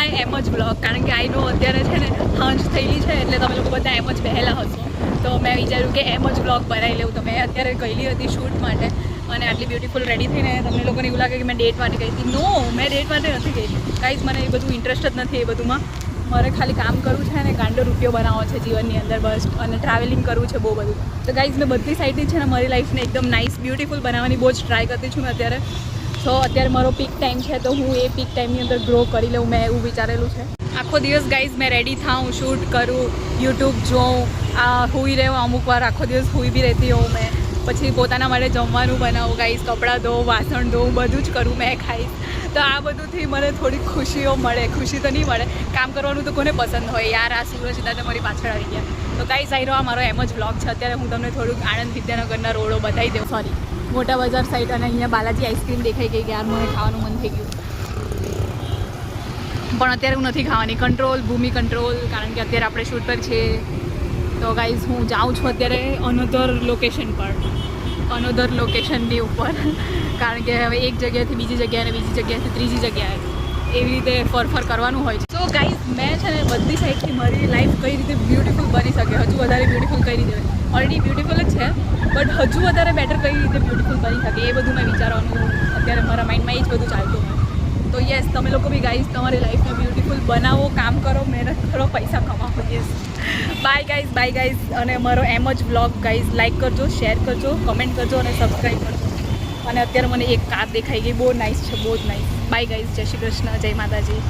My એમ જ blog, કારણ કે આઈ નો અત્યારે છે ને હાંજ થયેલી છે એટલે તમે લોકો બધા એમ જ વહેલા હશો, તો મેં વિચાર્યું કે એમ જ બ્લોગ બનાવી લેવું. તો મેં અત્યારે ગયેલી હતી શૂટ માટે અને આટલી બ્યુટીફુલ રેડી થઈને તમને લોકોને એવું લાગે કે મેં ડેટ માટે ગઈ હતી. નો, મેં ડેટ માટે નથી ગઈ ગાઈઝ. મને એ બધું ઇન્ટરેસ્ટ જ નથી એ બધુંમાં. મારે ખાલી કામ કરવું છે ને ગાંડો રૂપિયો બનાવવો છે જીવનની અંદર બસ, અને ટ્રાવેલિંગ કરવું છે બહુ બધું. તો ગાઈઝ મેં બધી સાઈડથી છે ને મારી લાઈફને એકદમ નાઇસ બ્યુટીફુલ બનાવવાની બહુ જ ટ્રાય કરતી છું મેં અત્યારે. સો અત્યારે મારો પીક ટાઈમ છે તો હું એ પીક ટાઈમની અંદર ગ્રો કરી લઉં, મેં એવું વિચારેલું છે. આખો દિવસ ગાઈઝ મેં રેડી થાઉં, શૂટ કરું, યુટ્યુબ જોઉં, સૂઈ રહેવું, અમુક વાર આખો દિવસ સૂઈ બી રહેતી હોઉં મેં. પછી પોતાના માટે જમવાનું બનાવું ગાઈઝ, કપડાં ધોઉં, વાસણ ધોઉં, બધું જ કરું, મેં ખાઈશ. તો આ બધુંથી મને થોડીક ખુશીઓ મળે. ખુશી તો નહીં મળે, કામ કરવાનું તો કોને પસંદ હોય યાર. આ સૂરજ દાદા મારી પાછળ આવી ગયા. તો ગાઈઝ આઈ રહ્યો મારો એમ જ વ્લોગ છે. અત્યારે હું તમને થોડુંક આણંદ વિદ્યાનગરના રોડો બતાવી દઉં, સોરી મોટા બજાર સાઈડ. અને અહીંયા બાલાજી આઈસ્ક્રીમ દેખાઈ ગઈ, યાર મને ખાવાનું મન થઈ ગયું, પણ અત્યારે હું નથી ખાવાની. કંટ્રોલ, ભૂમિ કંટ્રોલ, કારણ કે અત્યારે આપણે શૂટ પર છીએ. તો ગાઈઝ હું જાઉં છું અત્યારે અનધર લોકેશન પર, અનધર લોકેશનની ઉપર, કારણ કે હવે એક જગ્યાએથી બીજી જગ્યાએ અને બીજી જગ્યાએથી ત્રીજી જગ્યાએ એવી રીતે ફરફર કરવાનું હોય છે. સો ગાઈઝ મેં છે ને બધી સાઈડથી મારી લાઈફ કઈ રીતે બ્યુટીફુલ બની શકે, હજુ વધારે બ્યુટીફુલ કઈ રીતે, ઓલરેડી બ્યુટીફુલ જ છે બટ હજુ વધારે બેટર કઈ રીતે બ્યુટીફુલ બની શકે એ બધું મેં વિચારવાનું અત્યારે મારા માઇન્ડમાં એ જ બધું ચાલતું હોય. તો યસ, તમે લોકો બી ગાઈઝ તમારી લાઈફને બ્યુટીફુલ બનાવો, કામ કરો, મહેનત કરો, પૈસા કમાવો. Yes, by guys. અને મારો એમ જ વ્લોગ ગાઈઝ લાઈક કરજો, શેર કરજો, કમેન્ટ કરજો અને સબસ્ક્રાઈબ કરજો. અને અત્યારે મને એક કાર દેખાઈ ગઈ, બહુ નાઇસ છે, બહુ જ નાઇસ. બાય ગાઈઝ, જય શ્રી કૃષ્ણ, જય માતાજી.